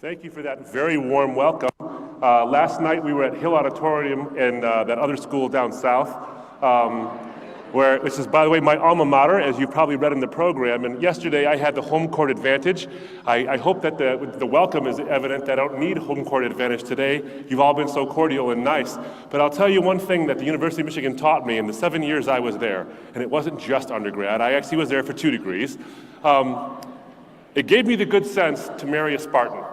Thank you for that very warm welcome. Last night we were at Hill Auditorium in that other school down south, which is, by the way, my alma mater, as you've probably read in the program. And yesterday I had the home court advantage. I hope that the welcome is evident that I don't need home court advantage today. You've all been so cordial and nice. But I'll tell you one thing that the University of Michigan taught me in the 7 years I was there, and it wasn't just undergrad. I actually was there for 2 degrees. It gave me the good sense to marry a Spartan.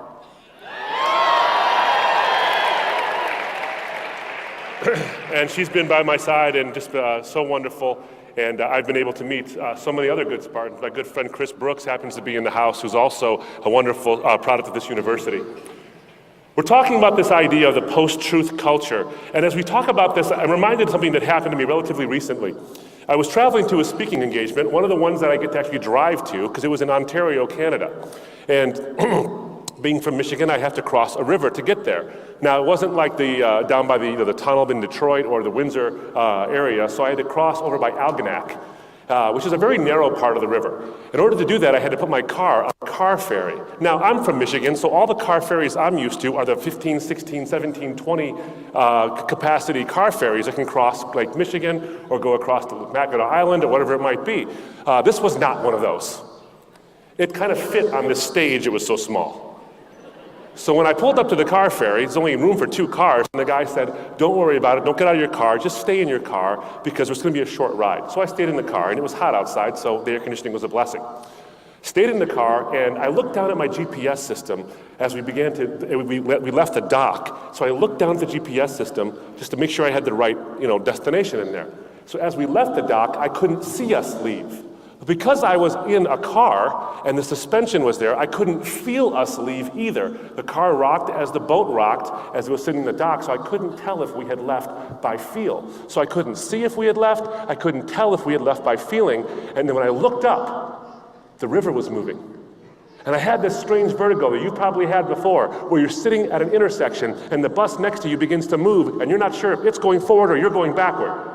And she's been by my side and just so wonderful. And I've been able to meet so many other good Spartans. My good friend Chris Brooks happens to be in the house, who's also a wonderful product of this university. We're talking about this idea of the post-truth culture. And as we talk about this, I'm reminded of something that happened to me relatively recently. I was traveling to a speaking engagement, one of the ones that I get to actually drive to, because it was in Ontario, Canada. And being from Michigan, I have to cross a river to get there. Now, it wasn't like down by the tunnel in Detroit or the Windsor area, so I had to cross over by Algonac, which is a very narrow part of the river. In order to do that, I had to put my car on a car ferry. Now, I'm from Michigan, so all the car ferries I'm used to are the 15, 16, 17, 20 capacity car ferries that can cross Lake Michigan or go across to Mackinac Island or whatever it might be. This was not one of those. It kind of fit on this stage, it was so small. So when I pulled up to the car ferry, there's only room for 2 cars, and the guy said, don't worry about it, don't get out of your car, just stay in your car, because there's gonna be a short ride. So I stayed in the car, and it was hot outside, so the air conditioning was a blessing. Stayed in the car, and I looked down at my GPS system as we left the dock. So I looked down at the GPS system just to make sure I had the right, destination in there. So as we left the dock, I couldn't see us leave. Because I was in a car and the suspension was there, I couldn't feel us leave either. The car rocked as the boat rocked as it was sitting in the dock, so I couldn't tell if we had left by feel. So I couldn't see if we had left, I couldn't tell if we had left by feeling, and then when I looked up, the river was moving. And I had this strange vertigo that you probably had before, where you're sitting at an intersection and the bus next to you begins to move and you're not sure if it's going forward or you're going backward.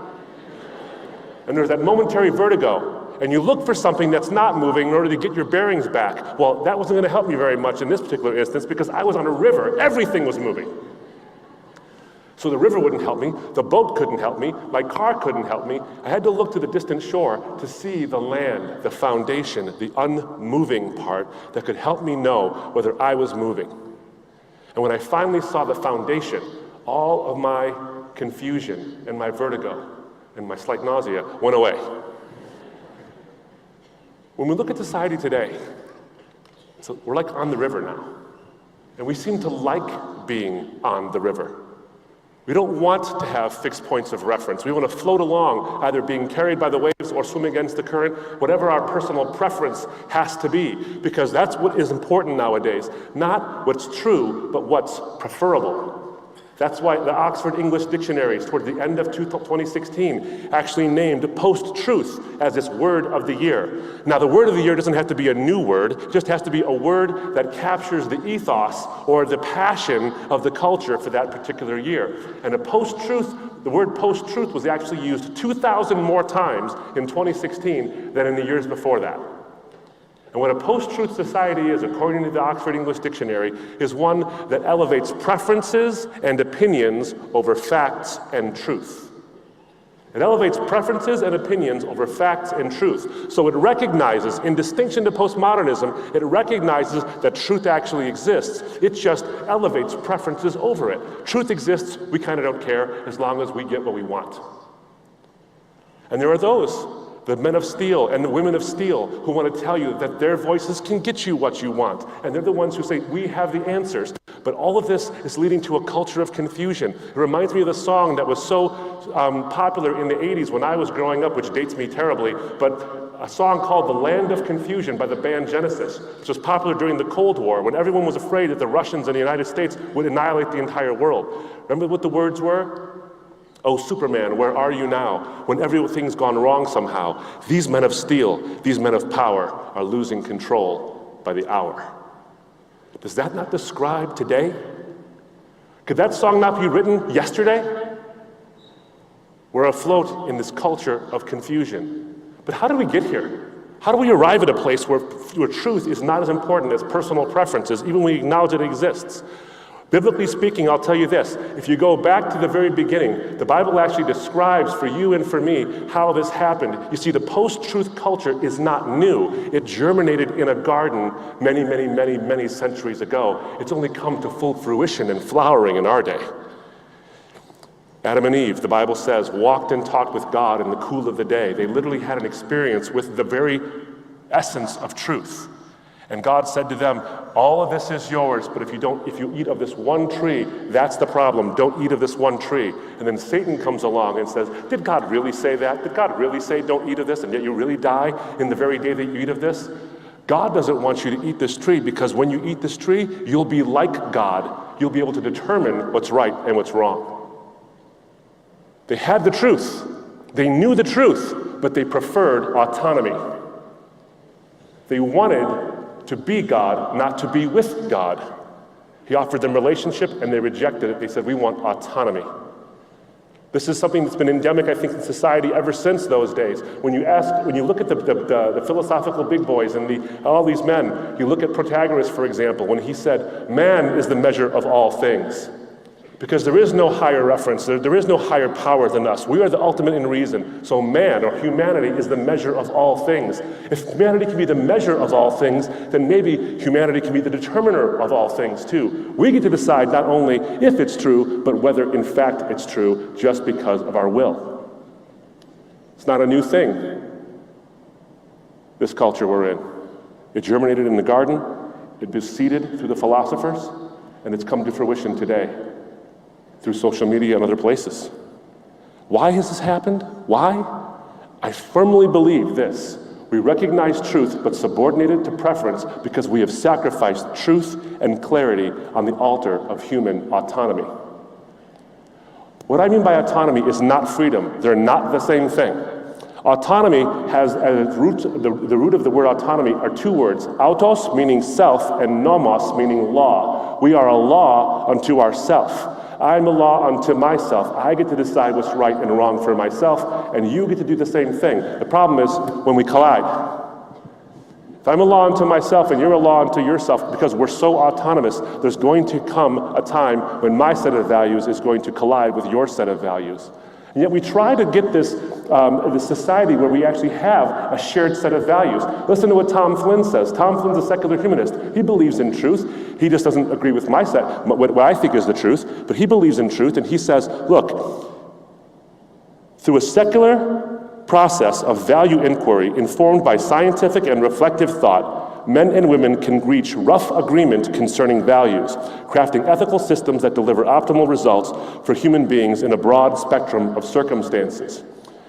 And there's that momentary vertigo. And you look for something that's not moving in order to get your bearings back. Well, that wasn't going to help me very much in this particular instance because I was on a river. Everything was moving. So the river wouldn't help me. The boat couldn't help me. My car couldn't help me. I had to look to the distant shore to see the land, the foundation, the unmoving part that could help me know whether I was moving. And when I finally saw the foundation, all of my confusion and my vertigo and my slight nausea went away. When we look at society today, so we're like on the river now. And we seem to like being on the river. We don't want to have fixed points of reference. We want to float along, either being carried by the waves or swimming against the current, whatever our personal preference has to be, because that's what is important nowadays. Not what's true, but what's preferable. That's why the Oxford English Dictionaries, toward the end of 2016, actually named post-truth as its word of the year. Now, the word of the year doesn't have to be a new word, it just has to be a word that captures the ethos or the passion of the culture for that particular year. And the word post-truth was actually used 2,000 more times in 2016 than in the years before that. And what a post-truth society is, according to the Oxford English Dictionary, is one that elevates preferences and opinions over facts and truth. It elevates preferences and opinions over facts and truth. So it recognizes, in distinction to postmodernism, it recognizes that truth actually exists. It just elevates preferences over it. Truth exists, we kind of don't care as long as we get what we want. And there are those, the men of steel and the women of steel, who want to tell you that their voices can get you what you want. And they're the ones who say, we have the answers. But all of this is leading to a culture of confusion. It reminds me of the song that was so popular in the 80s when I was growing up, which dates me terribly, but a song called The Land of Confusion by the band Genesis, which was popular during the Cold War, when everyone was afraid that the Russians and the United States would annihilate the entire world. Remember what the words were? Oh, Superman, where are you now? When everything's gone wrong somehow, these men of steel, these men of power are losing control by the hour. Does that not describe today? Could that song not be written yesterday? We're afloat in this culture of confusion. But how did we get here? How do we arrive at a place where truth is not as important as personal preferences, even when we acknowledge it exists? Biblically speaking, I'll tell you this. If you go back to the very beginning, the Bible actually describes for you and for me how this happened. You see, the post-truth culture is not new. It germinated in a garden many, many, many, many centuries ago. It's only come to full fruition and flowering in our day. Adam and Eve, the Bible says, walked and talked with God in the cool of the day. They literally had an experience with the very essence of truth. And God said to them, all of this is yours, but if you eat of this one tree, that's the problem. Don't eat of this one tree. And then Satan comes along and says, did God really say that? Did God really say don't eat of this, and yet you really die in the very day that you eat of this? God doesn't want you to eat this tree, because when you eat this tree, you'll be like God. You'll be able to determine what's right and what's wrong. They had the truth. They knew the truth, but they preferred autonomy. They wanted to be God, not to be with God. He offered them relationship, and they rejected it. They said, we want autonomy. This is something that's been endemic, I think, in society ever since those days. When you look at the philosophical big boys and all these men, you look at Protagoras, for example, when he said, man is the measure of all things. Because there is no higher reference, there is no higher power than us. We are the ultimate in reason. So man, or humanity, is the measure of all things. If humanity can be the measure of all things, then maybe humanity can be the determiner of all things too. We get to decide not only if it's true, but whether in fact it's true, just because of our will. It's not a new thing, this culture we're in. It germinated in the garden, it was seeded through the philosophers, and it's come to fruition today through social media and other places. Why has this happened? Why? I firmly believe this. We recognize truth, but subordinate it to preference because we have sacrificed truth and clarity on the altar of human autonomy. What I mean by autonomy is not freedom. They're not the same thing. Autonomy has as root, the root of the word autonomy are two words: autos, meaning self, and nomos, meaning law. We are a law unto ourself. I'm a law unto myself. I get to decide what's right and wrong for myself, and you get to do the same thing. The problem is when we collide. If I'm a law unto myself and you're a law unto yourself, because we're so autonomous, there's going to come a time when my set of values is going to collide with your set of values. And yet we try to get this society where we actually have a shared set of values. Listen to what Tom Flynn says. Tom Flynn's a secular humanist. He believes in truth. He just doesn't agree with my set, what I think is the truth, but he believes in truth, and he says, look, through a secular process of value inquiry informed by scientific and reflective thought, men and women can reach rough agreement concerning values, crafting ethical systems that deliver optimal results for human beings in a broad spectrum of circumstances.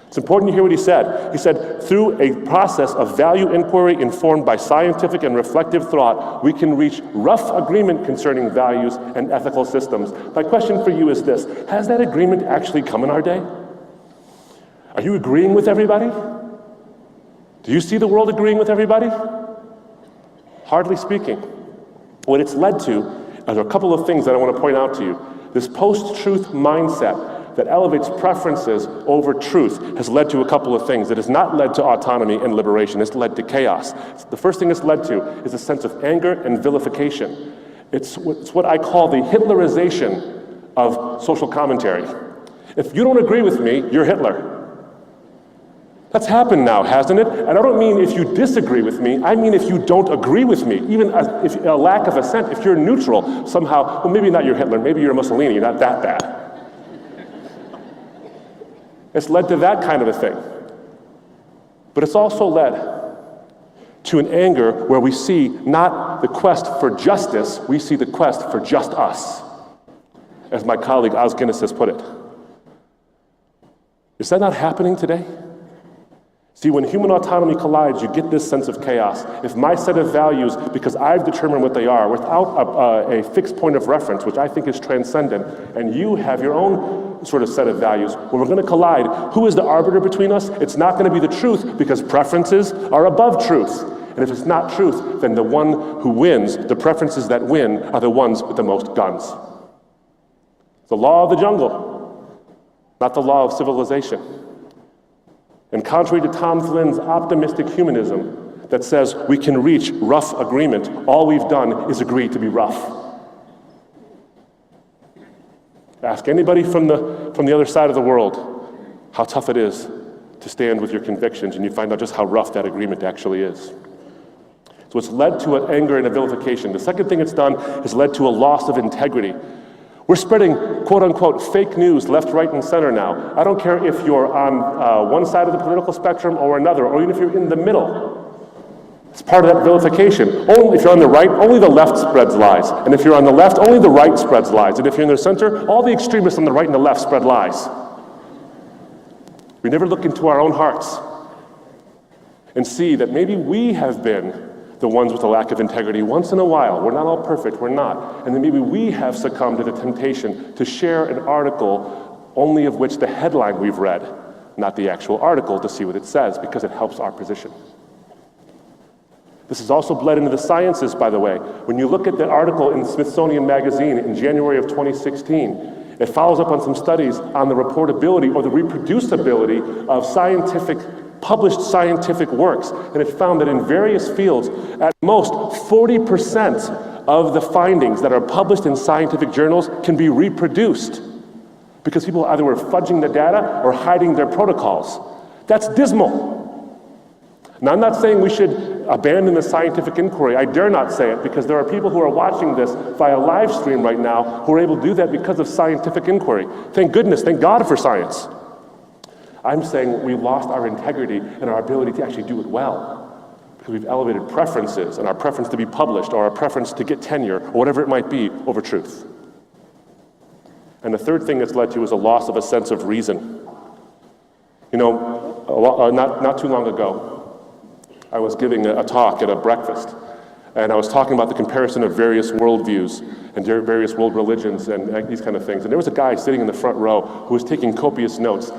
It's important to hear what he said. He said, through a process of value inquiry informed by scientific and reflective thought, we can reach rough agreement concerning values and ethical systems. My question for you is this: has that agreement actually come in our day? Are you agreeing with everybody? Do you see the world agreeing with everybody? Hardly speaking. What it's led to are a couple of things that I want to point out to you. This post-truth mindset that elevates preferences over truth has led to a couple of things. It has not led to autonomy and liberation. It's led to chaos. The first thing it's led to is a sense of anger and vilification. It's what I call the Hitlerization of social commentary. If you don't agree with me, you're Hitler. That's happened now, hasn't it? And I don't mean if you disagree with me, I mean if you don't agree with me, even if a lack of assent, if you're neutral somehow, well, maybe not you're Hitler, maybe you're Mussolini, you're not that bad. It's led to that kind of a thing. But it's also led to an anger where we see not the quest for justice, we see the quest for just us, as my colleague Os Guinness has put it. Is that not happening today? See, when human autonomy collides, you get this sense of chaos. If my set of values, because I've determined what they are, without a fixed point of reference, which I think is transcendent, and you have your own sort of set of values, when we're going to collide, who is the arbiter between us? It's not going to be the truth, because preferences are above truth. And if it's not truth, then the one who wins, the preferences that win, are the ones with the most guns. The law of the jungle, not the law of civilization. And contrary to Tom Flynn's optimistic humanism, that says we can reach rough agreement. All we've done is agree to be rough. Ask anybody from the other side of the world how tough it is to stand with your convictions, and you find out just how rough that agreement actually is. So it's led to an anger and a vilification. The second thing it's done is led to a loss of integrity. We're spreading, quote unquote, fake news left, right, and center now. I don't care if you're on one side of the political spectrum or another, or even if you're in the middle. It's part of that vilification. Only if you're on the right, only the left spreads lies. And if you're on the left, only the right spreads lies. And if you're in the center, all the extremists on the right and the left spread lies. We never look into our own hearts and see that maybe we have been the ones with a lack of integrity once in a while. We're not all perfect, we're not. And then maybe we have succumbed to the temptation to share an article only of which the headline we've read, not the actual article, to see what it says, because it helps our position. This is also bled into the sciences, by the way. When you look at the article in Smithsonian Magazine in January of 2016, it follows up on some studies on the reportability or the reproducibility of published scientific works. And it found that in various fields, at most 40% of the findings that are published in scientific journals can be reproduced because people either were fudging the data or hiding their protocols. That's dismal. Now, I'm not saying we should abandon the scientific inquiry. I dare not say it, because there are people who are watching this via live stream right now who are able to do that because of scientific inquiry. Thank goodness, thank God for science. I'm saying we lost our integrity and our ability to actually do it well, because we've elevated preferences, and our preference to be published or our preference to get tenure or whatever it might be over truth. And the third thing it's led to is a loss of a sense of reason. You know, not too long ago, I was giving a talk at a breakfast, and I was talking about the comparison of various worldviews and various world religions and these kind of things. And there was a guy sitting in the front row who was taking copious notes.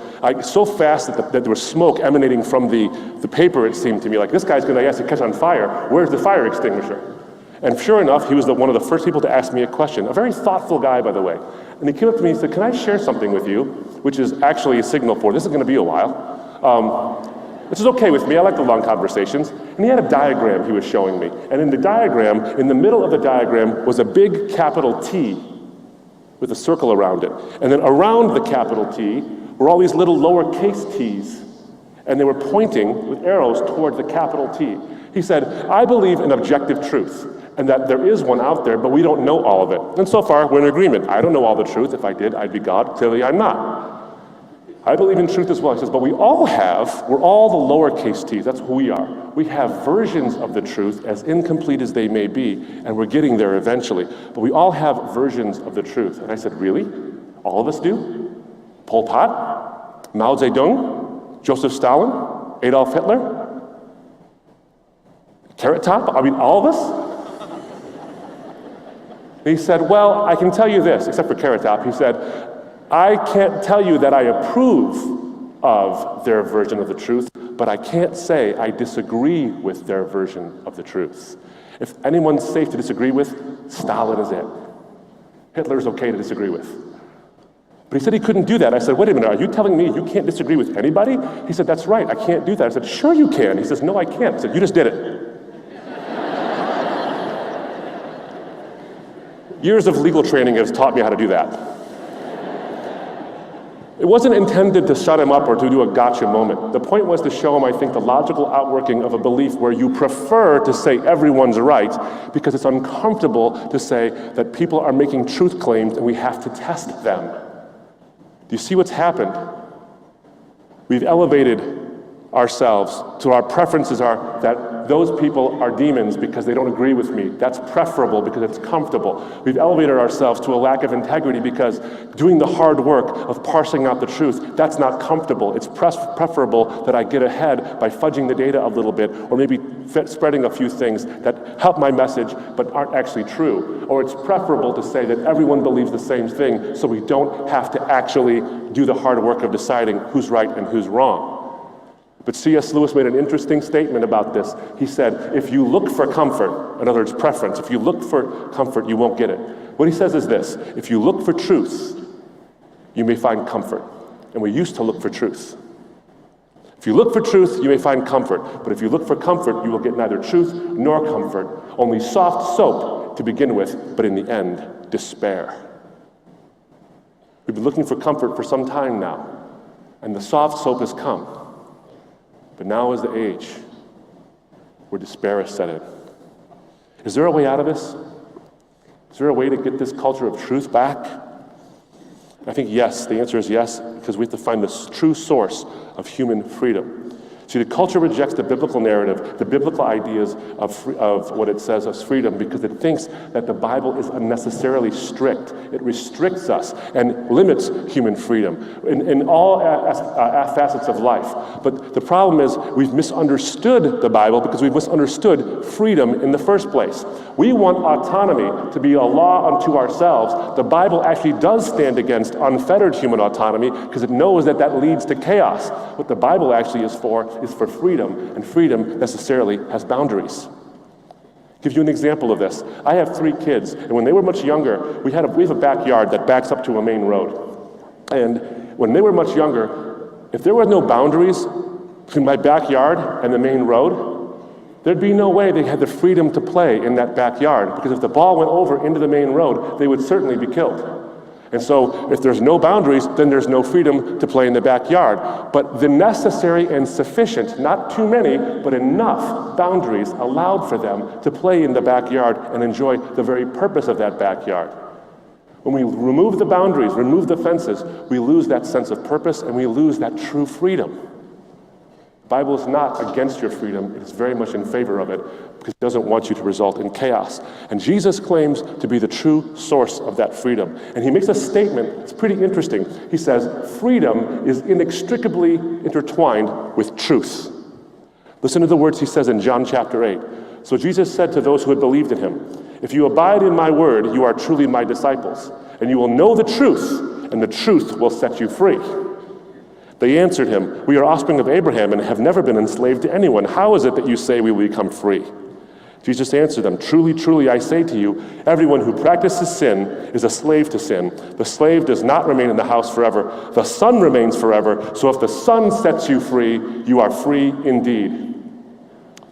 So fast that there was smoke emanating from the paper, it seemed to me. Like, this guy's going to ask to catch on fire. Where's the fire extinguisher? And sure enough, he was one of the first people to ask me a question. A very thoughtful guy, by the way. And he came up to me and said, "Can I share something with you?" Which is actually a signal for, this is going to be a while. Which is okay with me, I like the long conversations. And he had a diagram he was showing me. And in the diagram, in the middle of the diagram, was a big capital T with a circle around it. And then around the capital T were all these little lowercase t's. And they were pointing with arrows toward the capital T. He said, "I believe in objective truth, and that there is one out there, but we don't know all of it. And so far, we're in agreement. I don't know all the truth. If I did, I'd be God. Clearly, I'm not. I believe in truth as well." He says, "But we're all the lowercase t's, that's who we are. We have versions of the truth, as incomplete as they may be, and we're getting there eventually. But we all have versions of the truth." And I said, "Really? All of us do? Pol Pot? Mao Zedong? Joseph Stalin? Adolf Hitler? Carrot Top? I mean, all of us?" And he said, "Well, I can tell you this," except for Carrot Top. He said, "I can't tell you that I approve of their version of the truth, but I can't say I disagree with their version of the truth. If anyone's safe to disagree with, Stalin is it. Hitler's okay to disagree with." But he said he couldn't do that. I said, "Wait a minute, are you telling me you can't disagree with anybody?" He said, "That's right, I can't do that." I said, "Sure you can." He says, "No, I can't." I said, "You just did it." Years of legal training has taught me how to do that. It wasn't intended to shut him up or to do a gotcha moment. The point was to show him, I think, the logical outworking of a belief where you prefer to say everyone's right because it's uncomfortable to say that people are making truth claims and we have to test them. Do you see what's happened? We've elevated ourselves to our preferences are that those people are demons because they don't agree with me. That's preferable because it's comfortable. We've elevated ourselves to a lack of integrity because doing the hard work of parsing out the truth, that's not comfortable. It's preferable that I get ahead by fudging the data a little bit, or maybe spreading a few things that help my message but aren't actually true. Or it's preferable to say that everyone believes the same thing so we don't have to actually do the hard work of deciding who's right and who's wrong. But C.S. Lewis made an interesting statement about this. He said, if you look for comfort, in other words, preference, if you look for comfort, you won't get it. What he says is this: if you look for truth, you may find comfort. And we used to look for truth. If you look for truth, you may find comfort. But if you look for comfort, you will get neither truth nor comfort. Only soft soap to begin with, but in the end, despair. We've been looking for comfort for some time now, and the soft soap has come. But now is the age where despair is set in. Is there a way out of this? Is there a way to get this culture of truth back? I think yes. The answer is yes, because we have to find the true source of human freedom. See, the culture rejects the biblical narrative, the biblical ideas of what it says as freedom, because it thinks that the Bible is unnecessarily strict. It restricts us and limits human freedom in all facets of life. But the problem is we've misunderstood the Bible because we've misunderstood freedom in the first place. We want autonomy to be a law unto ourselves. The Bible actually does stand against unfettered human autonomy because it knows that that leads to chaos. What the Bible actually is for freedom, and freedom necessarily has boundaries. I'll give you an example of this. I have 3 kids, and when they were much younger, we have a backyard that backs up to a main road. And when they were much younger, if there were no boundaries between my backyard and the main road, there'd be no way they had the freedom to play in that backyard, because if the ball went over into the main road, they would certainly be killed. And so if there's no boundaries, then there's no freedom to play in the backyard. But the necessary and sufficient, not too many, but enough boundaries allowed for them to play in the backyard and enjoy the very purpose of that backyard. When we remove the boundaries, remove the fences, we lose that sense of purpose and we lose that true freedom. The Bible is not against your freedom, it is very much in favor of it, because it doesn't want you to result in chaos. And Jesus claims to be the true source of that freedom. And he makes a statement, it's pretty interesting. He says, freedom is inextricably intertwined with truth. Listen to the words he says in John chapter 8. So Jesus said to those who had believed in him, if you abide in my word, you are truly my disciples, and you will know the truth, and the truth will set you free. They answered him, we are offspring of Abraham and have never been enslaved to anyone. How is it that you say we will become free? Jesus answered them, truly, truly, I say to you, everyone who practices sin is a slave to sin. The slave does not remain in the house forever. The Son remains forever. So if the Son sets you free, you are free indeed.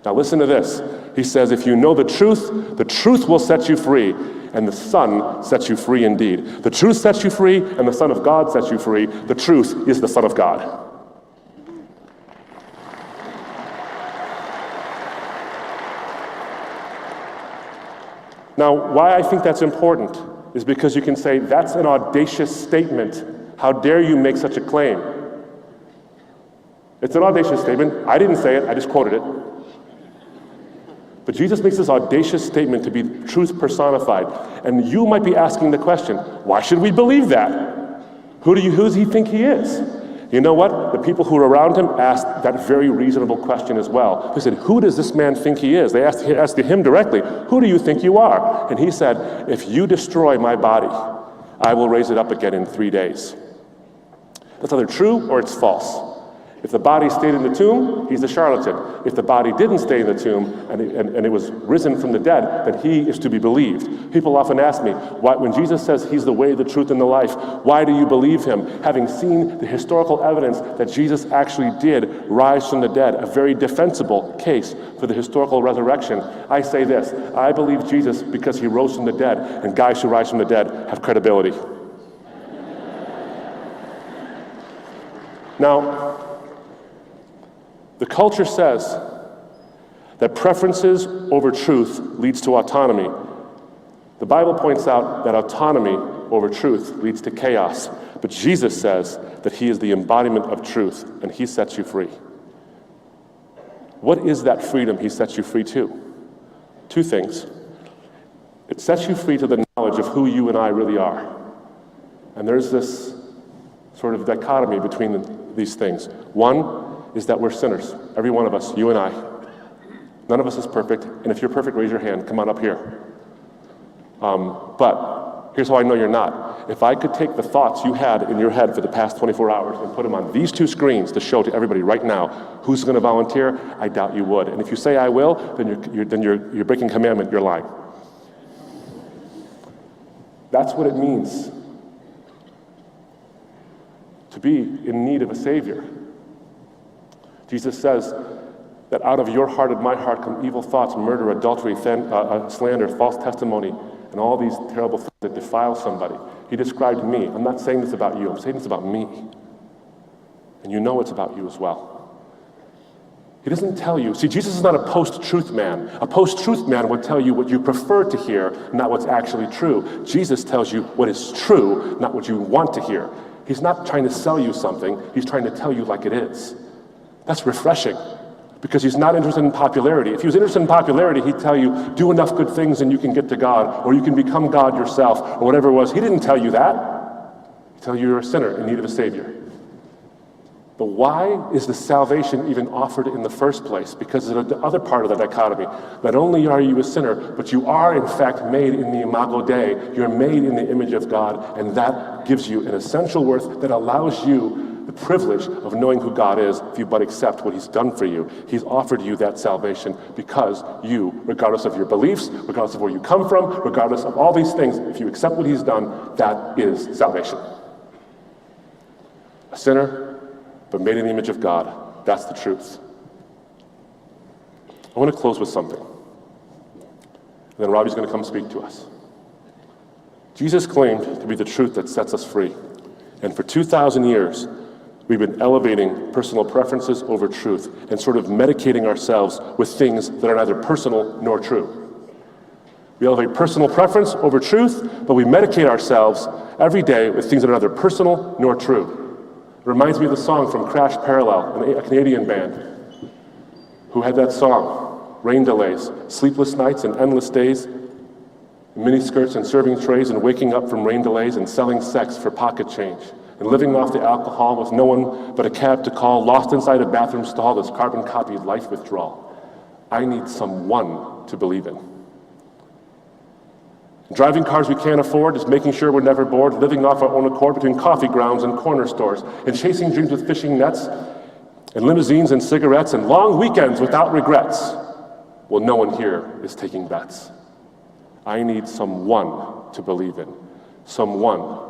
Now listen to this. He says, if you know the truth will set you free. And the Son sets you free indeed. The truth sets you free, and the Son of God sets you free. The truth is the Son of God. Now, why I think that's important is because you can say, that's an audacious statement. How dare you make such a claim? It's an audacious statement. I didn't say it, I just quoted it. But Jesus makes this audacious statement to be truth personified. And you might be asking the question, why should we believe that? Who does he think he is? You know what? The people who were around him asked that very reasonable question as well. They said, who does this man think he is? They asked him directly, who do you think you are? And he said, if you destroy my body, I will raise it up again in 3 days. That's either true or it's false. If the body stayed in the tomb, he's a charlatan. If the body didn't stay in the tomb and it was risen from the dead, then he is to be believed. People often ask me, when Jesus says he's the way, the truth, and the life, why do you believe him? Having seen the historical evidence that Jesus actually did rise from the dead, a very defensible case for the historical resurrection, I say this, I believe Jesus because he rose from the dead, and guys who rise from the dead have credibility. Now, the culture says that preferences over truth leads to autonomy. The Bible points out that autonomy over truth leads to chaos. But Jesus says that he is the embodiment of truth, and he sets you free. What is that freedom he sets you free to? 2 things. It sets you free to the knowledge of who you and I really are. And there's this sort of dichotomy between these things. One is that we're sinners, every one of us, you and I. None of us is perfect, and if you're perfect, raise your hand, come on up here. But here's how I know you're not. If I could take the thoughts you had in your head for the past 24 hours and put them on these 2 screens to show to everybody right now, who's going to volunteer? I doubt you would. And if you say I will, then you're breaking commandment, you're lying. That's what it means to be in need of a Savior. Jesus says that out of your heart and my heart come evil thoughts, murder, adultery, slander, false testimony, and all these terrible things that defile somebody. He described me. I'm not saying this about you. I'm saying this about me. And you know it's about you as well. He doesn't tell you. See, Jesus is not a post-truth man. A post-truth man would tell you what you prefer to hear, not what's actually true. Jesus tells you what is true, not what you want to hear. He's not trying to sell you something. He's trying to tell you like it is. That's refreshing, because he's not interested in popularity. If he was interested in popularity, he'd tell you, do enough good things and you can get to God, or you can become God yourself, or whatever it was. He didn't tell you that. He'd tell you you're a sinner in need of a Savior. But why is the salvation even offered in the first place? Because of the other part of the dichotomy. Not only are you a sinner, but you are in fact made in the imago Dei. You're made in the image of God, and that gives you an essential worth that allows you the privilege of knowing who God is if you but accept what he's done for you. He's offered you that salvation because you, regardless of your beliefs, regardless of where you come from, regardless of all these things, if you accept what he's done, that is salvation. A sinner, but made in the image of God. That's the truth. I want to close with something. And then Ravi's going to come speak to us. Jesus claimed to be the truth that sets us free. And for 2,000 years, we've been elevating personal preferences over truth and sort of medicating ourselves with things that are neither personal nor true. We elevate personal preference over truth, but we medicate ourselves every day with things that are neither personal nor true. It reminds me of the song from Crash Parallel, a Canadian band, who had that song, Rain Delays, Sleepless Nights and Endless Days, miniskirts and serving trays and waking up from rain delays and selling sex for pocket change and living off the alcohol with no one but a cab to call, lost inside a bathroom stall, this carbon-copied life withdrawal. I need someone to believe in. Driving cars we can't afford, just making sure we're never bored, living off our own accord between coffee grounds and corner stores, and chasing dreams with fishing nets, and limousines and cigarettes, and long weekends without regrets. Well, no one here is taking bets. I need someone to believe in, someone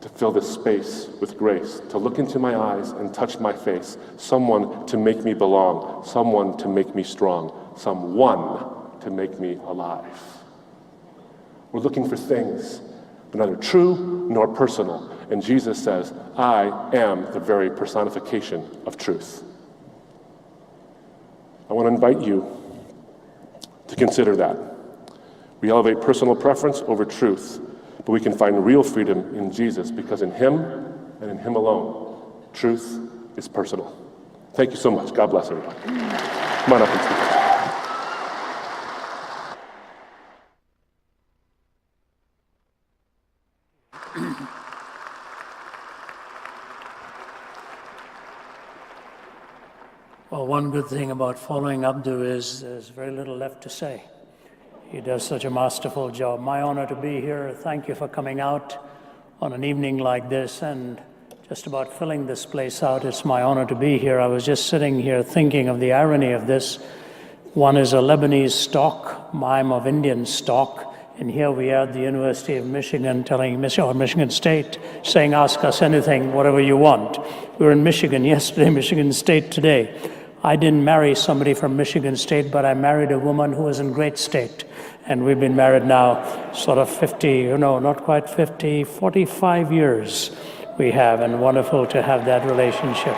to fill this space with grace, to look into my eyes and touch my face, someone to make me belong, someone to make me strong, someone to make me alive. We're looking for things, but neither true nor personal. And Jesus says, I am the very personification of truth. I want to invite you to consider that. We elevate personal preference over truth, but we can find real freedom in Jesus because in him and in him alone, truth is personal. Thank you so much. God bless everybody. Come on up and speak. Well, one good thing about following Abdu is there's very little left to say. He does such a masterful job. My honor to be here. Thank you for coming out on an evening like this and just about filling this place out. It's my honor to be here. I was just sitting here thinking of the irony of this. One is a Lebanese stock, I'm of Indian stock, and here we are at the University of Michigan or Michigan State saying, ask us anything, whatever you want. We were in Michigan yesterday, Michigan State today. I didn't marry somebody from Michigan State, but I married a woman who was in great state. And we've been married now sort of 45 years we have, and wonderful to have that relationship.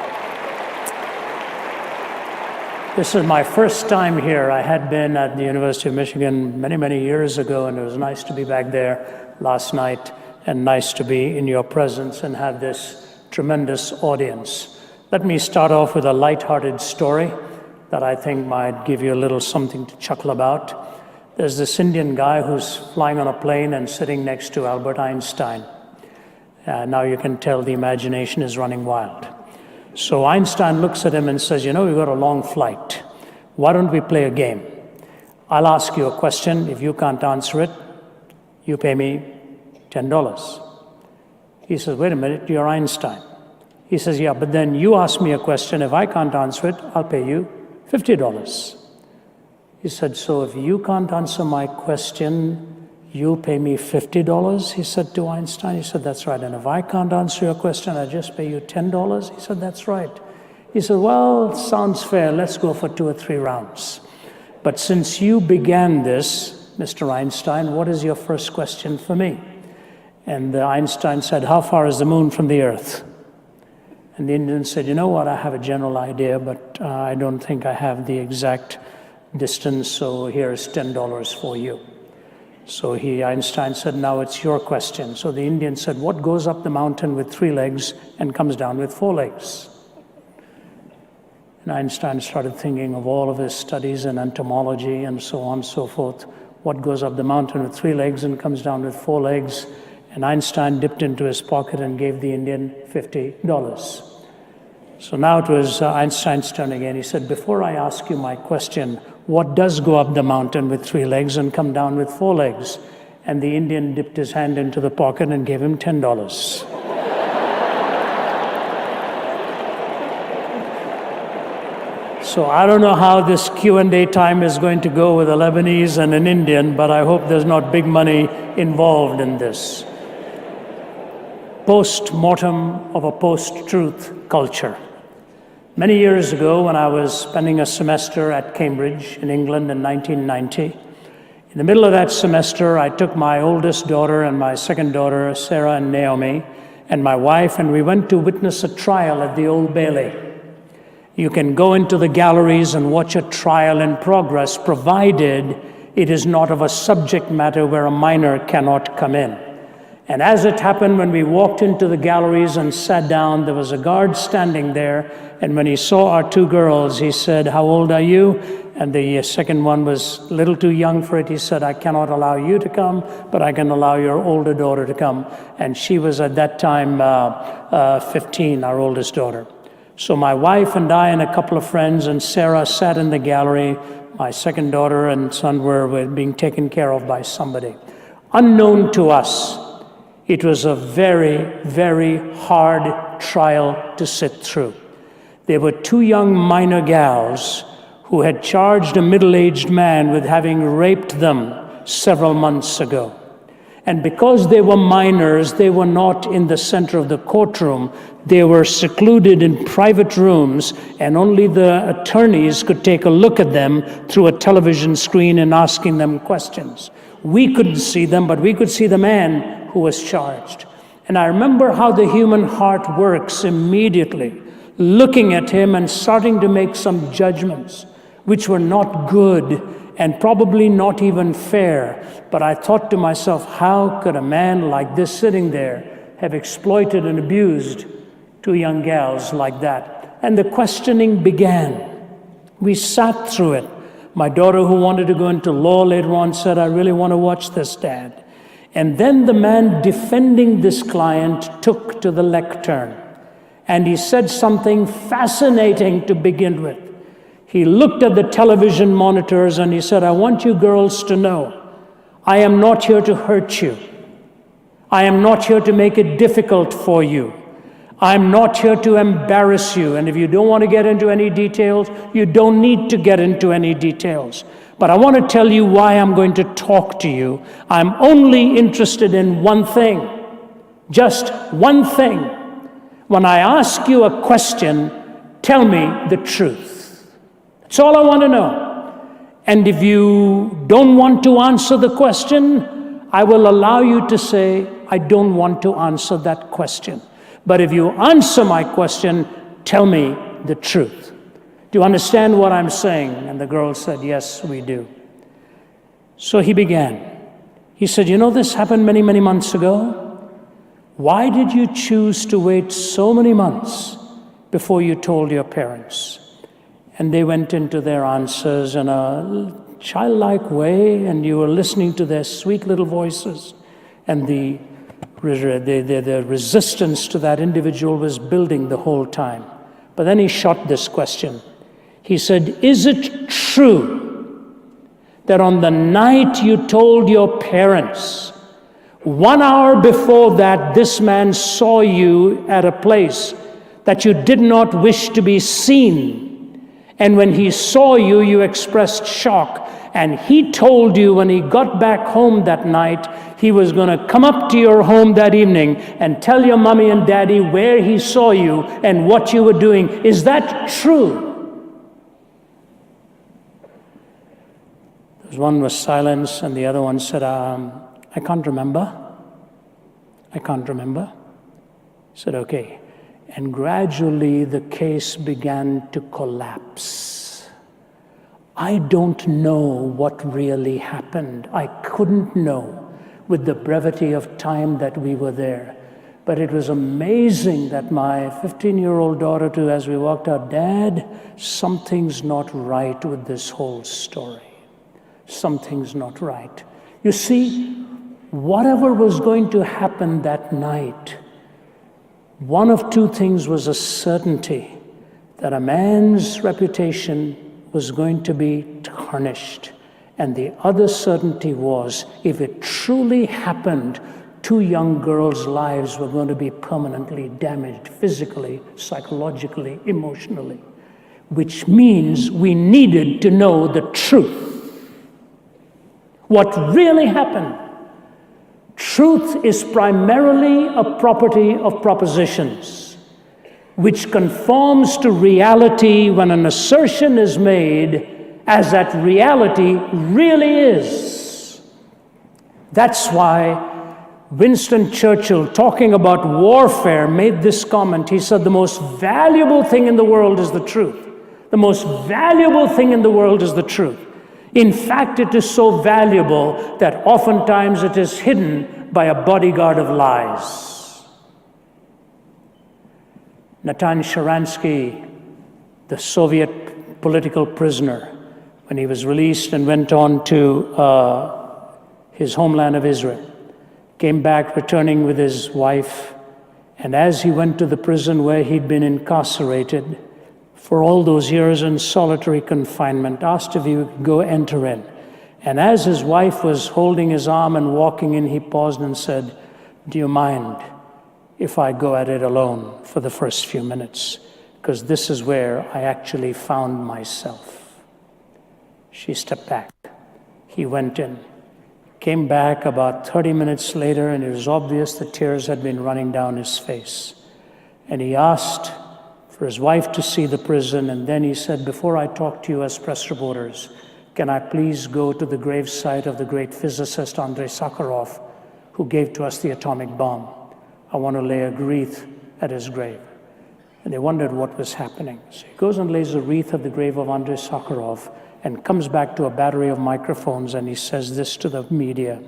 This is my first time here. I had been at the University of Michigan many, many years ago, and it was nice to be back there last night, and nice to be in your presence and have this tremendous audience. Let me start off with a lighthearted story that I think might give you a little something to chuckle about. There's this Indian guy who's flying on a plane and sitting next to Albert Einstein. Now you can tell the imagination is running wild. So Einstein looks at him and says, you know, we've got a long flight. Why don't we play a game? I'll ask you a question. If you can't answer it, you pay me $10. He says, wait a minute, you're Einstein. He says, yeah, but then you ask me a question. If I can't answer it, I'll pay you $50. He said, so if you can't answer my question, you pay me $50, he said to Einstein. He said, that's right. And if I can't answer your question, I just pay you $10? He said, that's right. He said, well, sounds fair. Let's go for 2 or 3 rounds. But since you began this, Mr. Einstein, what is your first question for me? And Einstein said, how far is the moon from the earth? And the Indian said, you know what, I have a general idea, but I don't think I have the exact distance, so here's $10 for you. So Einstein said, now it's your question. So the Indian said, what goes up the mountain with 3 legs and comes down with 4 legs? And Einstein started thinking of all of his studies in entomology and so on and so forth. What goes up the mountain with 3 legs and comes down with 4 legs? And Einstein dipped into his pocket and gave the Indian $50. So now it was Einstein's turn again. He said, before I ask you my question, what does go up the mountain with 3 legs and come down with 4 legs? And the Indian dipped his hand into the pocket and gave him $10. So I don't know how this Q&A time is going to go with a Lebanese and an Indian, but I hope there's not big money involved in this. Post-mortem of a post-truth culture. Many years ago, when I was spending a semester at Cambridge in England in 1990, in the middle of that semester, I took my oldest daughter and my second daughter, Sarah and Naomi, and my wife, and we went to witness a trial at the Old Bailey. You can go into the galleries and watch a trial in progress, provided it is not of a subject matter where a minor cannot come in. And as it happened, when we walked into the galleries and sat down, there was a guard standing there, and when he saw our 2 girls, he said, how old are you? And the second one was a little too young for it. He said, I cannot allow you to come, but I can allow your older daughter to come. And she was at that time 15, our oldest daughter. So my wife and I and a couple of friends and Sarah sat in the gallery. My second daughter and son were being taken care of by somebody. Unknown to us, it was a very, very hard trial to sit through. There were 2 young minor gals who had charged a middle-aged man with having raped them several months ago. And because they were minors, they were not in the center of the courtroom. They were secluded in private rooms, and only the attorneys could take a look at them through a television screen and asking them questions. We couldn't see them, but we could see the man who was charged. And I remember how the human heart works immediately, looking at him and starting to make some judgments, which were not good and probably not even fair. But I thought to myself, how could a man like this sitting there have exploited and abused 2 young gals like that? And the questioning began. We sat through it. My daughter, who wanted to go into law later on, said, I really want to watch this, Dad. And then the man defending this client took to the lectern. And he said something fascinating to begin with. He looked at the television monitors and he said, I want you girls to know, I am not here to hurt you. I am not here to make it difficult for you. I'm not here to embarrass you. And if you don't want to get into any details, you don't need to get into any details. But I want to tell you why I'm going to talk to you. I'm only interested in one thing, just one thing. When I ask you a question, tell me the truth. That's all I want to know. And if you don't want to answer the question, I will allow you to say, I don't want to answer that question. But if you answer my question, tell me the truth. Do you understand what I'm saying? And the girl said, yes, we do. So he began. He said, you know, this happened many, many months ago. Why did you choose to wait so many months before you told your parents? And they went into their answers in a childlike way, and you were listening to their sweet little voices. And the resistance to that individual was building the whole time. But then he shot this question. He said, is it true that on the night you told your parents, 1 hour before that, this man saw you at a place that you did not wish to be seen? And when he saw you, you expressed shock And he told you when he got back home that night, he was going to come up to your home that evening and tell your mommy and daddy where he saw you and what you were doing. Is that true? One was silence, and the other one said, I can't remember. I can't remember. I said, okay. And gradually the case began to collapse. I don't know what really happened. I couldn't know with the brevity of time that we were there. But it was amazing that my 15-year-old daughter, too, as we walked out, Dad, something's not right with this whole story. Something's not right. You see, whatever was going to happen that night, one of two things was a certainty: that a man's reputation was going to be tarnished. And the other certainty was, if it truly happened, two young girls' lives were going to be permanently damaged, physically, psychologically, emotionally, which means we needed to know the truth. What really happened? Truth is primarily a property of propositions, which conforms to reality when an assertion is made as that reality really is. That's why Winston Churchill, talking about warfare, made this comment. He said, the most valuable thing in the world is the truth. The most valuable thing in the world is the truth. In fact, it is so valuable that oftentimes it is hidden by a bodyguard of lies. Natan Sharansky, the Soviet political prisoner, when he was released and went on to his homeland of Israel, came back returning with his wife, and as he went to the prison where he'd been incarcerated for all those years in solitary confinement, asked if he would go enter in. And as his wife was holding his arm and walking in, he paused and said, "Do you mind if I go at it alone for the first few minutes? Because this is where I actually found myself." She stepped back. He went in. Came back about 30 minutes later, and it was obvious the tears had been running down his face. And he asked for his wife to see the prison, and then he said, "Before I talk to you as press reporters, can I please go to the gravesite of the great physicist Andrei Sakharov, who gave to us the atomic bomb? I want to lay a wreath at his grave." And they wondered what was happening. So he goes and lays a wreath at the grave of Andrei Sakharov and comes back to a battery of microphones, and he says this to the media.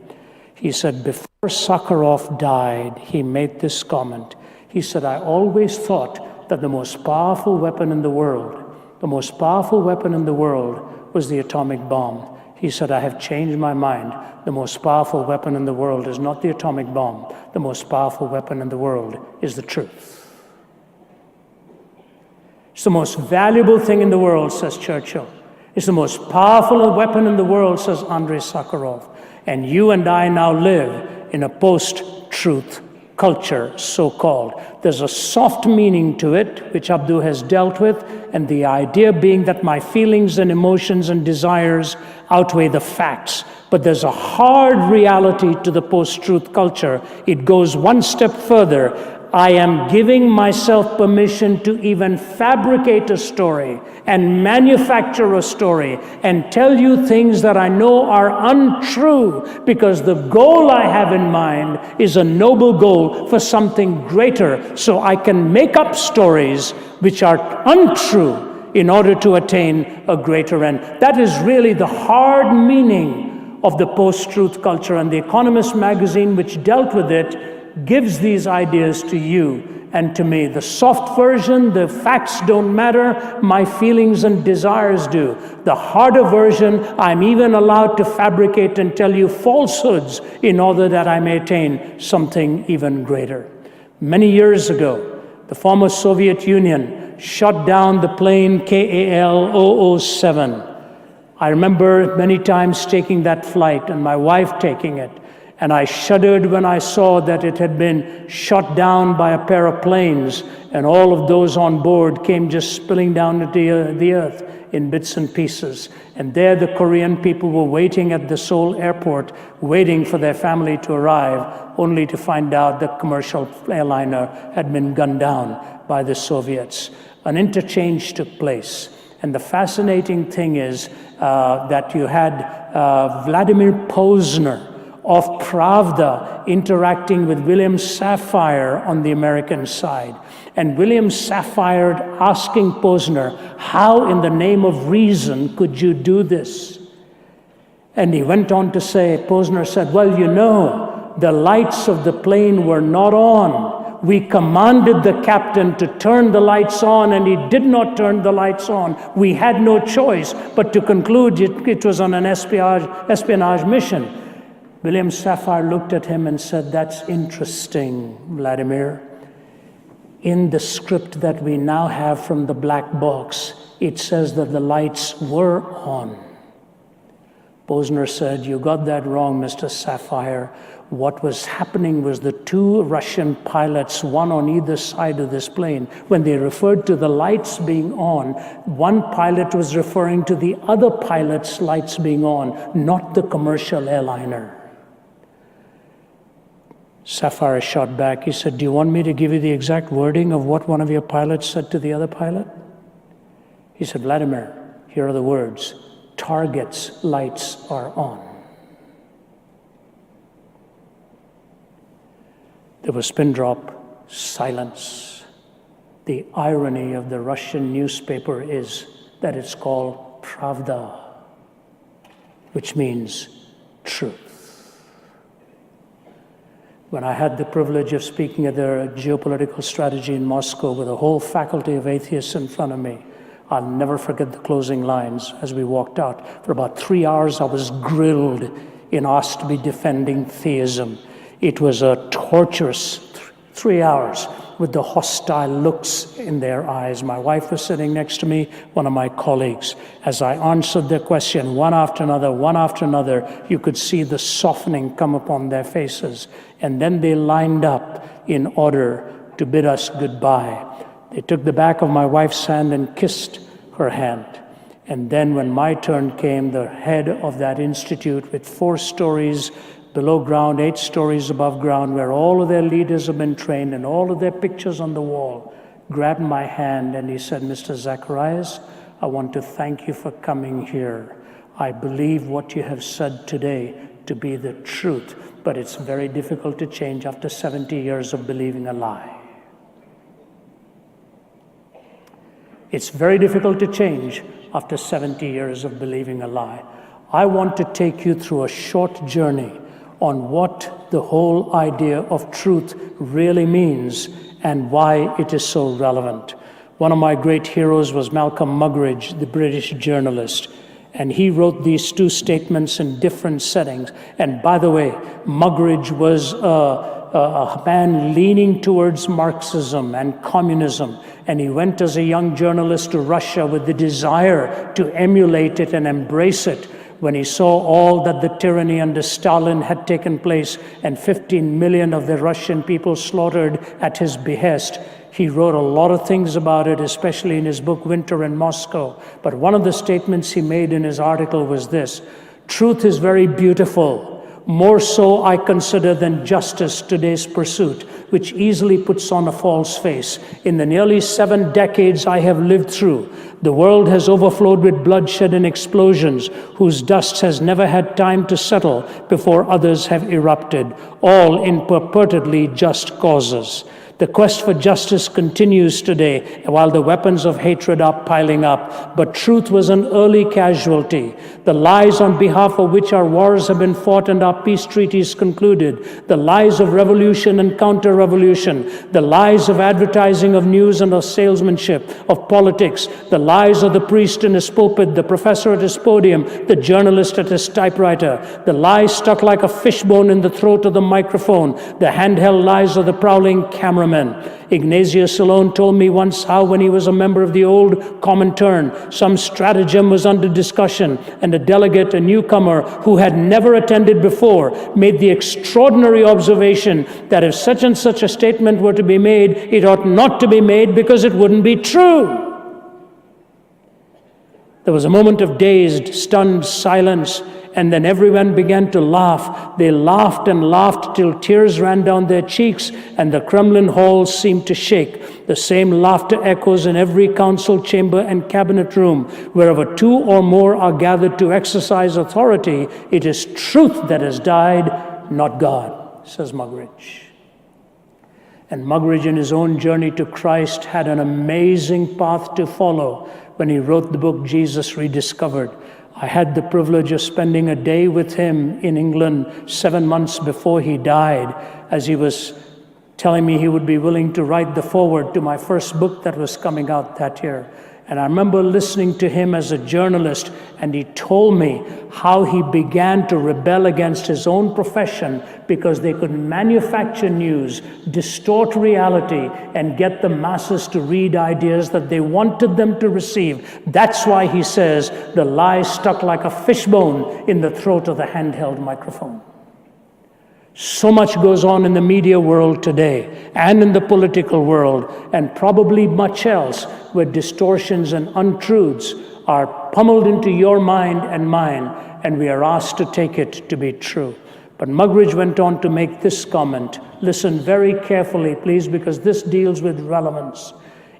He said, before Sakharov died, he made this comment. He said, "I always thought that the most powerful weapon in the world, was the atomic bomb. He said, I have changed my mind. The most powerful weapon in the world is not the atomic bomb. The most powerful weapon in the world is the truth." It's the most valuable thing in the world, says Churchill. It's the most powerful weapon in the world, says Andrei Sakharov. And you and I now live in a post-truth culture, so-called. There's a soft meaning to it, which Abdu has dealt with, and the idea being that my feelings and emotions and desires outweigh the facts. But there's a hard reality to the post-truth culture. It goes one step further. I am giving myself permission to even fabricate a story and manufacture a story and tell you things that I know are untrue, because the goal I have in mind is a noble goal for something greater, so I can make up stories which are untrue in order to attain a greater end. That is really the hard meaning of the post-truth culture, and The Economist magazine, which dealt with it, gives these ideas to you and to me. The soft version, the facts don't matter, my feelings and desires do. The harder version, I'm even allowed to fabricate and tell you falsehoods in order that I may attain something even greater. Many years ago, the former Soviet Union shot down the plane KAL-007. I remember many times taking that flight and my wife taking it. And I shuddered when I saw that it had been shot down by a pair of planes, and all of those on board came just spilling down to the earth. in bits and pieces. And there the Korean people were waiting at the Seoul airport, waiting for their family to arrive, only to find out the commercial airliner had been gunned down by the Soviets. An interchange took place. And the fascinating thing is that you had Vladimir Posner of Pravda interacting with William Safire on the American side. And William Safire asking Posner, how in the name of reason could you do this? And he went on to say, Posner said, well, you know, the lights of the plane were not on. We commanded the captain to turn the lights on, and he did not turn the lights on. We had no choice but to conclude it was on an espionage mission. William Safire looked at him and said, that's interesting, Vladimir. In the script that we now have from the black box, it says that the lights were on. Posner said, you got that wrong, Mr. Safire. What was happening was the two Russian pilots, one on either side of this plane, when they referred to the lights being on, one pilot was referring to the other pilot's lights being on, not the commercial airliner. Safire shot back. He said, do you want me to give you the exact wording of what one of your pilots said to the other pilot? He said, Vladimir, here are the words. Target's lights are on. There was pin drop, silence. The irony of the Russian newspaper is that it's called Pravda, which means truth. When I had the privilege of speaking at their geopolitical strategy in Moscow with a whole faculty of atheists in front of me, I'll never forget the closing lines as we walked out. For about 3 hours, I was grilled and asked to be defending theism. It was a torturous 3 hours with the hostile looks in their eyes. My wife was sitting next to me, one of my colleagues. As I answered their question, one after another, you could see the softening come upon their faces. And then they lined up in order to bid us goodbye. They took the back of my wife's hand and kissed her hand. And then when my turn came, the head of that institute with 4 stories below ground, 8 stories above ground, where all of their leaders have been trained and all of their pictures on the wall, grabbed my hand and he said, Mr. Zacharias, I want to thank you for coming here. I believe what you have said today to be the truth, but it's very difficult to change after 70 years of believing a lie. It's very difficult to change after 70 years of believing a lie. I want to take you through a short journey on what the whole idea of truth really means and why it is so relevant. One of my great heroes was Malcolm Muggeridge, the British journalist, and he wrote these 2 statements in different settings. And by the way, Muggeridge was a man leaning towards Marxism and communism, and he went as a young journalist to Russia with the desire to emulate it and embrace it. When he saw all that the tyranny under Stalin had taken place and 15 million of the Russian people slaughtered at his behest, he wrote a lot of things about it, especially in his book, Winter in Moscow. But one of the statements he made in his article was this: truth is very beautiful, more so I consider than justice, today's pursuit, which easily puts on a false face. In the nearly 7 decades I have lived through, the world has overflowed with bloodshed and explosions, whose dust has never had time to settle before others have erupted, all in purportedly just causes. The quest for justice continues today, while the weapons of hatred are piling up. But truth was an early casualty. The lies on behalf of which our wars have been fought and our peace treaties concluded, the lies of revolution and counter-revolution, the lies of advertising of news and of salesmanship, of politics, the lies of the priest in his pulpit, the professor at his podium, the journalist at his typewriter, the lies stuck like a fishbone in the throat of the microphone, the handheld lies of the prowling cameraman. Ignatius alone told me once how, when he was a member of the old Comintern, some stratagem was under discussion, and a delegate, a newcomer who had never attended before, made the extraordinary observation that if such and such a statement were to be made, it ought not to be made because it wouldn't be true. There was a moment of dazed, stunned silence, and then everyone began to laugh. They laughed and laughed till tears ran down their cheeks, and the Kremlin halls seemed to shake. The same laughter echoes in every council chamber and cabinet room. Wherever two or more are gathered to exercise authority, it is truth that has died, not God, says Muggeridge. And Muggeridge, in his own journey to Christ, had an amazing path to follow when he wrote the book Jesus Rediscovered. I had the privilege of spending a day with him in England 7 months before he died, as he was telling me he would be willing to write the foreword to my first book that was coming out that year. And I remember listening to him as a journalist, and he told me how he began to rebel against his own profession because they could manufacture news, distort reality, and get the masses to read ideas that they wanted them to receive. That's why he says the lie stuck like a fishbone in the throat of the handheld microphone. So much goes on in the media world today and in the political world, and probably much else, where distortions and untruths are pummeled into your mind and mine, and we are asked to take it to be true. But Muggeridge went on to make this comment. Listen very carefully, please, because this deals with relevance.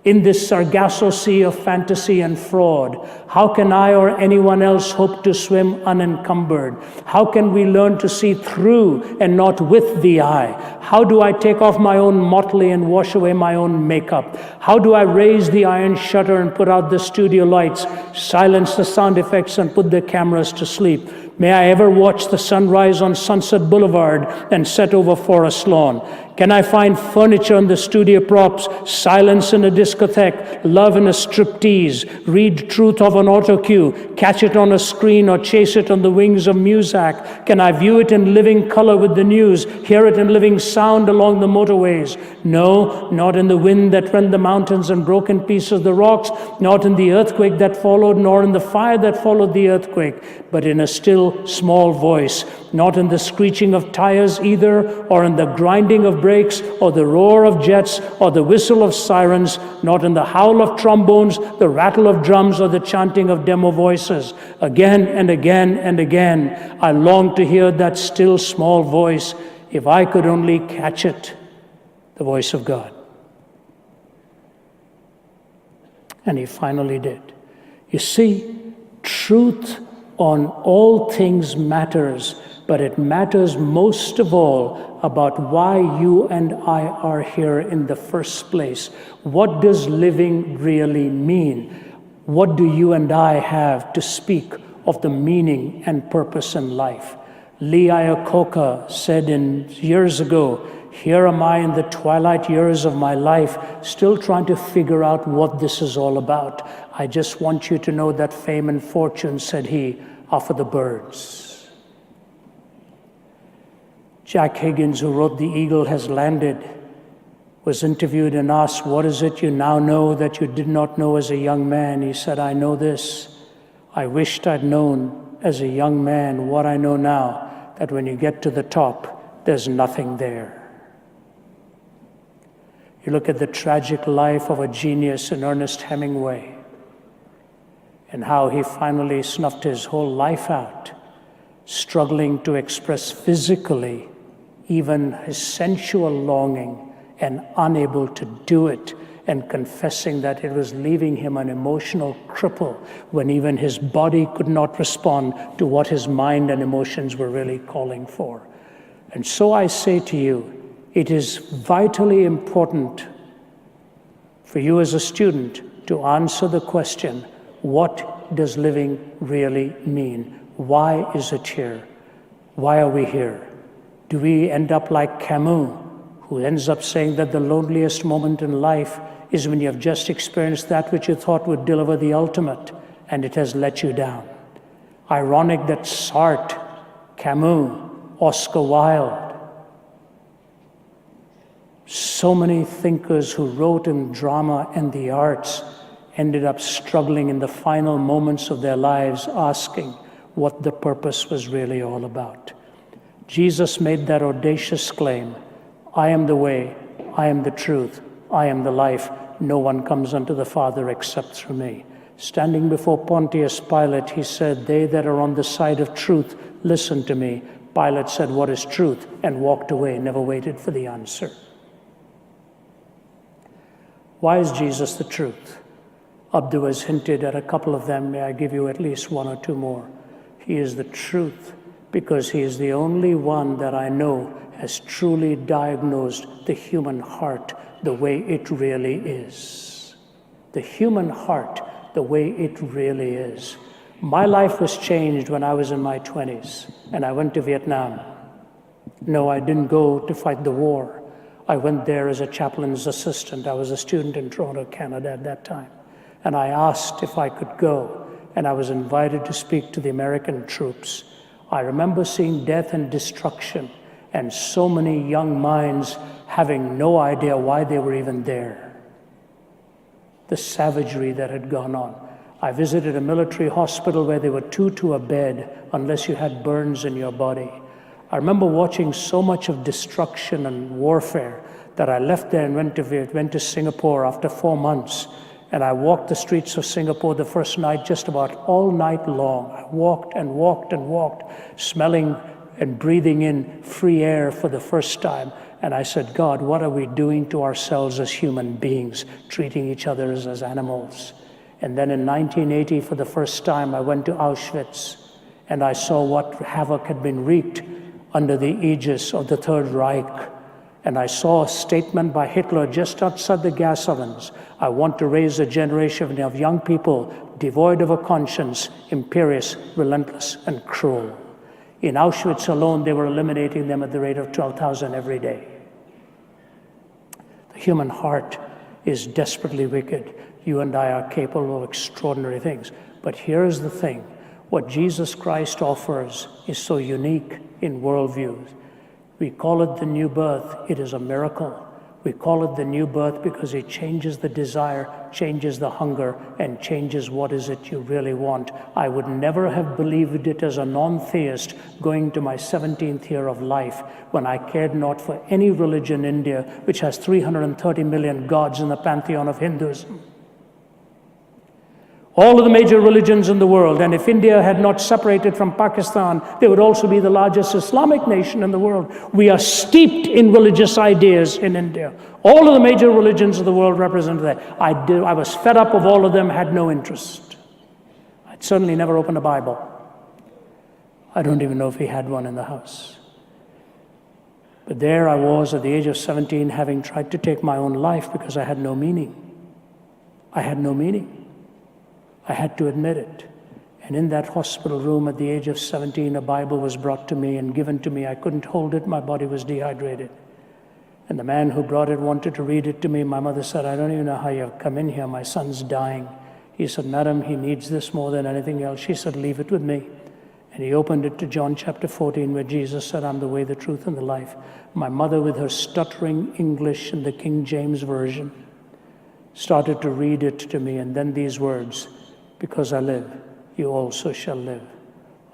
In this Sargasso Sea of fantasy and fraud, how can I or anyone else hope to swim unencumbered? How can we learn to see through and not with the eye? How do I take off my own motley and wash away my own makeup? How do I raise the iron shutter and put out the studio lights, silence the sound effects and put the cameras to sleep? May I ever watch the sunrise on Sunset Boulevard and set over Forest Lawn? Can I find furniture in the studio props, silence in a discotheque, love in a striptease, read truth of an auto cue, catch it on a screen or chase it on the wings of Muzak? Can I view it in living color with the news, hear it in living sound along the motorways? No, not in the wind that rent the mountains and broke in pieces the rocks, not in the earthquake that followed, nor in the fire that followed the earthquake, but in a still small voice, not in the screeching of tires either, or in the grinding of brakes, or the roar of jets, or the whistle of sirens, not in the howl of trombones, the rattle of drums, or the chanting of demo voices. Again and again and again, I long to hear that still small voice, if I could only catch it, the voice of God. And he finally did. You see, truth on all things matters, but it matters most of all about why you and I are here in the first place. What does living really mean? What do you and I have to speak of the meaning and purpose in life? Lee Iacocca said years ago, here am I in the twilight years of my life, still trying to figure out what this is all about. I just want you to know that fame and fortune, said he, are for the birds. Jack Higgins, who wrote The Eagle Has Landed, was interviewed and asked, what is it you now know that you did not know as a young man? He said, I know this. I wished I'd known as a young man what I know now, that when you get to the top, there's nothing there. You look at the tragic life of a genius in Ernest Hemingway, and how he finally snuffed his whole life out, struggling to express physically even his sensual longing and unable to do it, and confessing that it was leaving him an emotional cripple when even his body could not respond to what his mind and emotions were really calling for. And so I say to you, it is vitally important for you as a student to answer the question, what does living really mean? Why is it here? Why are we here? Do we end up like Camus, who ends up saying that the loneliest moment in life is when you have just experienced that which you thought would deliver the ultimate, and it has let you down? Ironic that Sartre, Camus, Oscar Wilde, so many thinkers who wrote in drama and the arts ended up struggling in the final moments of their lives, asking what the purpose was really all about. Jesus made that audacious claim, I am the way, I am the truth, I am the life. No one comes unto the Father except through me. Standing before Pontius Pilate, he said, "They that are on the side of truth, listen to me." Pilate said, "What is truth?" and walked away, never waited for the answer. Why is Jesus the truth? Abdu has hinted at a couple of them. May I give you at least one or two more? He is the truth because he is the only one that I know has truly diagnosed the human heart the way it really is. The human heart the way it really is. My life was changed when I was in my 20s and I went to Vietnam. No, I didn't go to fight the war. I went there as a chaplain's assistant. I was a student in Toronto, Canada at that time. And I asked if I could go, and I was invited to speak to the American troops. I remember seeing death and destruction, and so many young minds having no idea why they were even there. The savagery that had gone on. I visited a military hospital where there were 2 to a bed unless you had burns in your body. I remember watching so much of destruction and warfare that I left there and went to Singapore after 4 months. And I walked the streets of Singapore the first night, just about all night long. I walked and walked and walked, smelling and breathing in free air for the first time. And I said, God, what are we doing to ourselves as human beings, treating each other as animals? And then in 1980, for the first time, I went to Auschwitz, and I saw what havoc had been wreaked under the aegis of the Third Reich. And I saw a statement by Hitler just outside the gas ovens. I want to raise a generation of young people devoid of a conscience, imperious, relentless, and cruel. In Auschwitz alone, they were eliminating them at the rate of 12,000 every day. The human heart is desperately wicked. You and I are capable of extraordinary things. But here's the thing. What Jesus Christ offers is so unique in worldviews. We call it the new birth. It is a miracle. We call it the new birth because it changes the desire, changes the hunger, and changes what is it you really want. I would never have believed it as a non-theist going to my 17th year of life when I cared not for any religion in India, which has 330 million gods in the pantheon of Hinduism. All of the major religions in the world, and if India had not separated from Pakistan, they would also be the largest Islamic nation in the world. We are steeped in religious ideas in India. All of the major religions of the world represent that. I was fed up of all of them, had no interest. I'd certainly never opened a Bible. I don't even know if he had one in the house. But there I was at the age of 17, having tried to take my own life because I had no meaning. I had no meaning. I had to admit it. And in that hospital room at the age of 17, a Bible was brought to me and given to me. I couldn't hold it. My body was dehydrated. And the man who brought it wanted to read it to me. My mother said, I don't even know how you've come in here. My son's dying. He said, Madam, he needs this more than anything else. She said, leave it with me. And he opened it to John chapter 14, where Jesus said, I'm the way, the truth, and the life. My mother, with her stuttering English in the King James Version, started to read it to me. And then these words, because I live, you also shall live.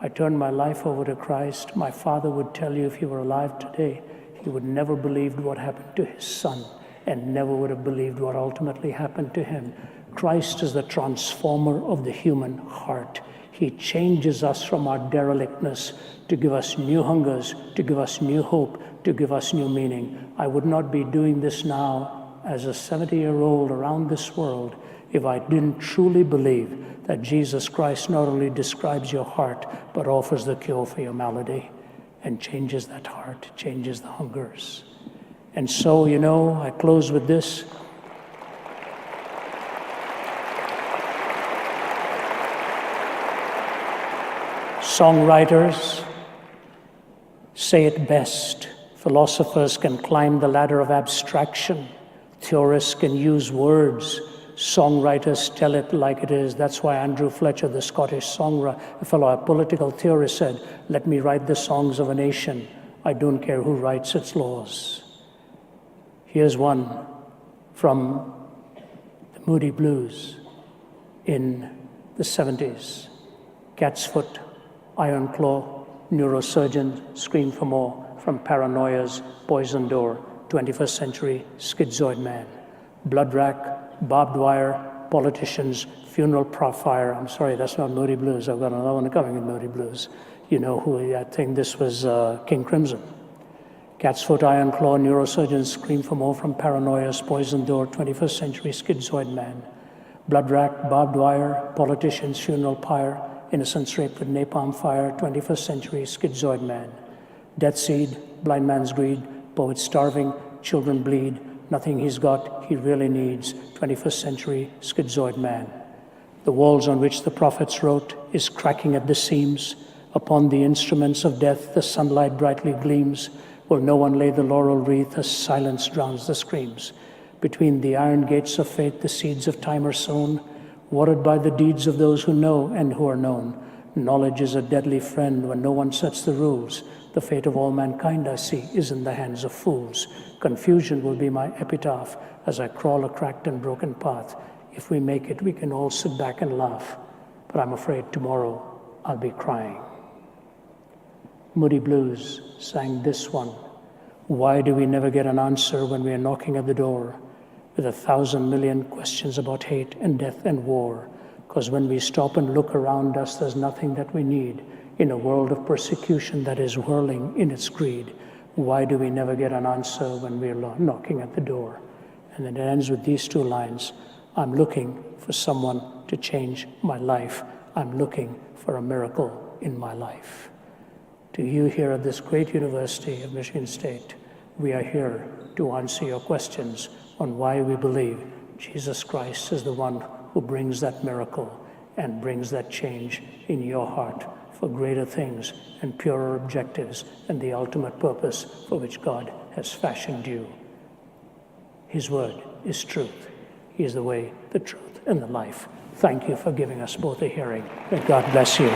I turned my life over to Christ. My father would tell you if he were alive today, he would never believed what happened to his son and never would have believed what ultimately happened to him. Christ is the transformer of the human heart. He changes us from our derelictness to give us new hungers, to give us new hope, to give us new meaning. I would not be doing this now as a 70-year-old around this world if I didn't truly believe that Jesus Christ not only describes your heart, but offers the cure for your malady and changes that heart, changes the hungers. And so, I close with this. Songwriters say it best. Philosophers can climb the ladder of abstraction. Theorists can use words. Songwriters tell it like it is. That's why Andrew Fletcher, the Scottish songwriter, a political theorist, said, let me write the songs of a nation. I don't care who writes its laws. Here's one from the Moody Blues in the 70s. Cat's Foot, Iron Claw, Neurosurgeon, Scream for More, From Paranoia's Poison Door, 21st Century Schizoid Man, Blood Rack, Barbed Wire, politicians, funeral fire. I'm sorry, that's not Moody Blues. I've got another one coming in Moody Blues. You know who, I think this was King Crimson. Cat's foot, iron claw, neurosurgeons scream for more from paranoia's poison door, 21st century schizoid man. Blood rack, barbed wire, politicians, funeral pyre, innocents raped with napalm fire, 21st century schizoid man. Death seed, blind man's greed, poets starving, children bleed, nothing he's got, he really needs, 21st century schizoid man. The walls on which the prophets wrote is cracking at the seams. Upon the instruments of death, the sunlight brightly gleams. Will no one lay the laurel wreath as silence drowns the screams? Between the iron gates of fate, the seeds of time are sown, watered by the deeds of those who know and who are known. Knowledge is a deadly friend when no one sets the rules. The fate of all mankind, I see, is in the hands of fools. Confusion will be my epitaph as I crawl a cracked and broken path. If we make it, we can all sit back and laugh. But I'm afraid tomorrow I'll be crying. Moody Blues sang this one. Why do we never get an answer when we are knocking at the door with 1,000 million questions about hate and death and war? Because when we stop and look around us, there's nothing that we need in a world of persecution that is whirling in its greed. Why do we never get an answer when we're knocking at the door? And then it ends with these two lines. I'm looking for someone to change my life. I'm looking for a miracle in my life. To you here at this great University of Michigan State, we are here to answer your questions on why we believe Jesus Christ is the one who brings that miracle and brings that change in your heart for greater things and purer objectives and the ultimate purpose for which God has fashioned you. His word is truth. He is the way, the truth, and the life. Thank you for giving us both a hearing. May God bless you.